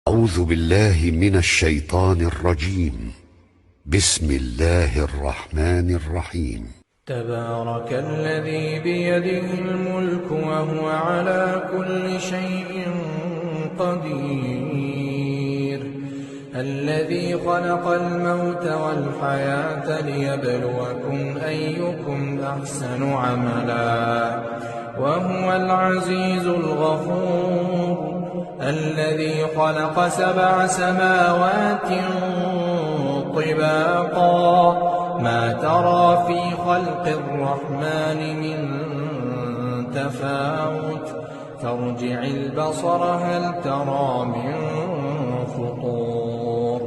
أعوذ بالله من الشيطان الرجيم. بسم الله الرحمن الرحيم. تبارك الذي بيده الملك وهو على كل شيء قدير، الذي خلق الموت والحياة ليبلوكم أيكم أحسن عملا، وهو العزيز الغفور، الذي خلق 7 سماوات طباقا، ما ترى في خلق الرحمن من تفاوت، فارجع البصر هل ترى من فطور،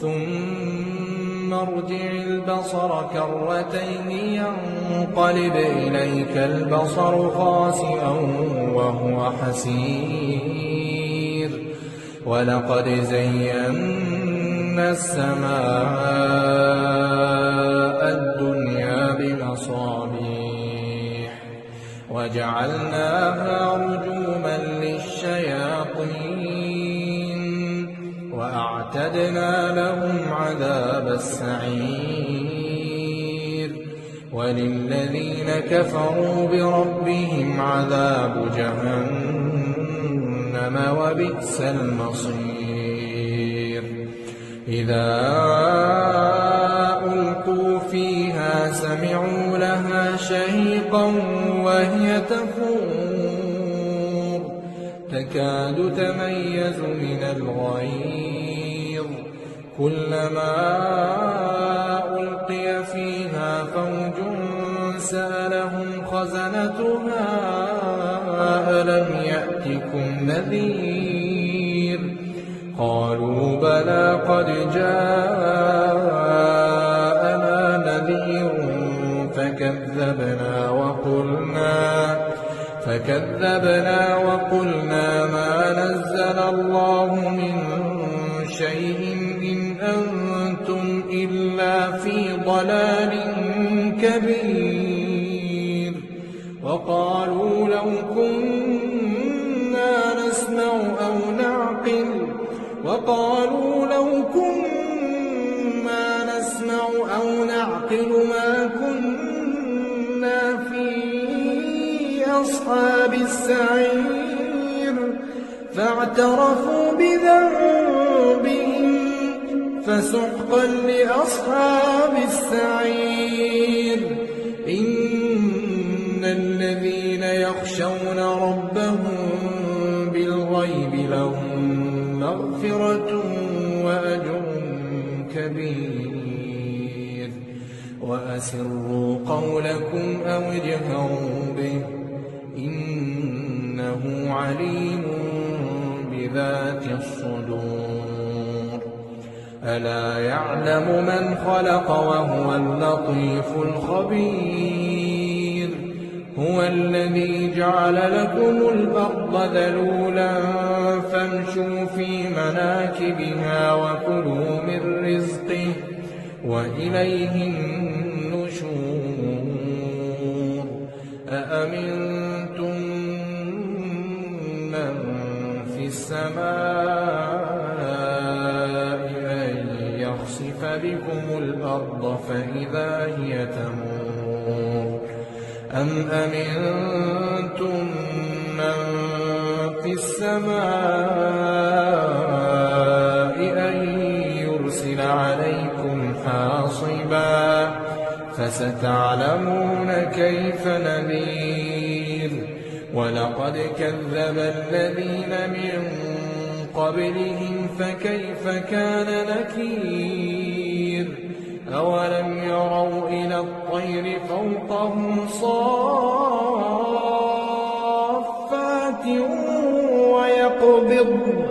ثم ارجع البصر كرتين ينقلب إليك البصر خاسئا وهو حسير، ولقد زينا السماء الدنيا بمصابيح وجعلناها رجوما للشياطين، وأعتدنا لهم عذاب السعير، وللذين كفروا بربهم عذاب جهنم وبئس المصير. إذا ألقوا فيها سمعوا لها شهيقا وهي تفور، تكاد تميز من الغيظ، كلما ألقي فيها فوج سألهم خزنتها ألم يأتكم نذير، قالوا بلى قد جاءنا نذير فكذبنا وقلنا ما نزل الله من شيء إن أنتم إلا في ضلال كبير، وقالوا لو كنا نسمع أو نعقل ما كنا في أصحاب السعير، فاعترفوا بذنبهم فسحقا لأصحاب السعير. إن الذين يخشون ربهم بالغيب لهم مغفرة وأجر كبير، وأسروا قولكم أو اجهروا به إنه عليم بذات الصدور. ألا يعلم من خلق وهو اللطيف الخبير، هو الذي جعل لكم الأرض ذلولا فامشوا في مناكبها وكلوا من رزقه وإليه النشور. أأمنتم من في السماء أن يخسف بكم الأرض فإذا هي تمور، أم أمنتم من في السماء أن يرسل عليكم حاصبا، فستعلمون كيف نذير. ولقد كذب الذين من قبلهم فكيف كان نكير، أولم يروا إلى الطير فوقهم صافات ويقبضن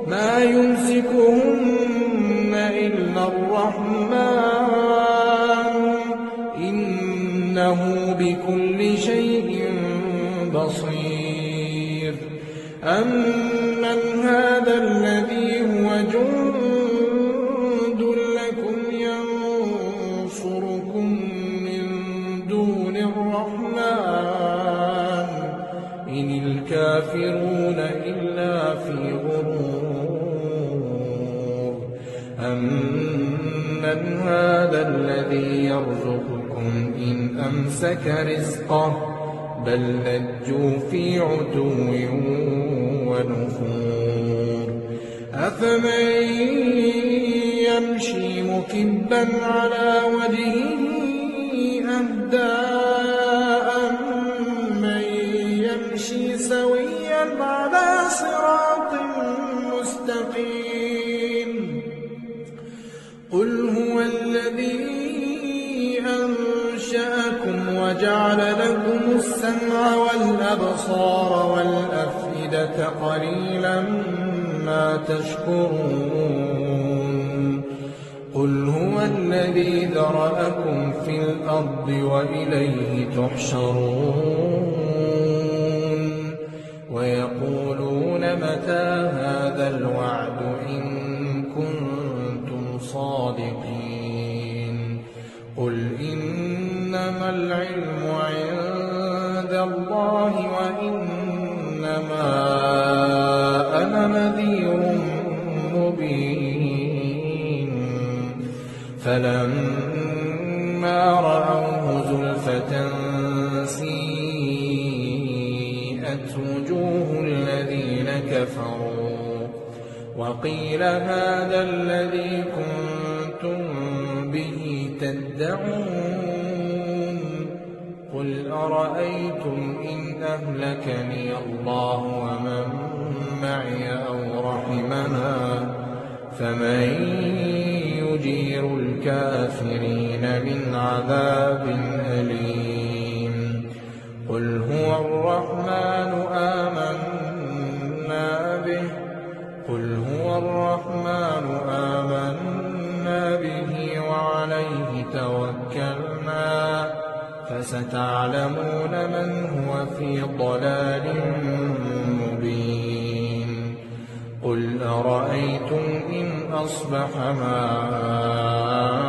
ما يمسكهن إلا الرحمن إنه بكل شيء بصير. أمن هذا الذي هو جند لكم ينصركم من دون الرحمن إن الكافرون إلا في غرور. أَمَّنْ هَذَا الَّذِي يَرْزُقُكُمْ إِنْ أَمْسَكَ رِزْقَهُ بَل لَّجُّوا فِي عُتُوٍّ وَنُفُورٍ أَفَمَن يَمْشِي مُكِبًّا عَلَىٰ وَجْهِهِ أَهْدَىٰ أَمَّن يَمْشِي سَوِيًّا عَلَىٰ صِرَاطٍ مُّسْتَقِيمٍ قُلْ هُوَ الَّذِي أَنشَأَكُمْ وَجَعَلَ لَكُمُ السَّمْعَ وَالْأَبْصَارَ وَالْأَفْئِدَةَ قَلِيلًا مَّا تَشْكُرُونَ قُلْ هُوَ الَّذِي ذَرَأَكُمْ فِي الْأَرْضِ وَإِلَيْهِ تُحْشَرُونَ وَيَقُولُونَ مَتَىٰ هَٰذَا الْوَعْدُ إِن كُنتُمْ صَادِقِينَ قُلْ إِنَّمَا الْعِلْمُ عِندَ اللَّهِ وَإِنَّمَا أَنَا نَذِيرٌ مُّبِينٌ فَلَمَّا رَأَوْهُ زُلْفَةً سِيئَتْ وُجُوهُ الَّذِينَ كَفَرُوا وَقِيلَ هَٰذَا الَّذِي كُنتُم بِهِ تَدَّعُونَ قُلْ أَرَأَيْتُمْ إِنْ أَهْلَكَنِيَ اللَّهُ وَمَن مَّعِيَ أَوْ رَحِمَنَا فَمَن يُجِيرُ الْكَافِرِينَ مِنْ عَذَابٍ أَلِيمٍ قُلْ هُوَ الرَّحْمَٰنُ آمَنَّا بِهِ وَعَلَيْهِ تَوَكَّلْنَا فَسَتَعْلَمُونَ مَنْ هُوَ فِي ضَلَالٍ مُّبِينٍ قُلْ أَرَأَيْتُمْ إِنْ أَصْبَحَ مَاؤُكُمْ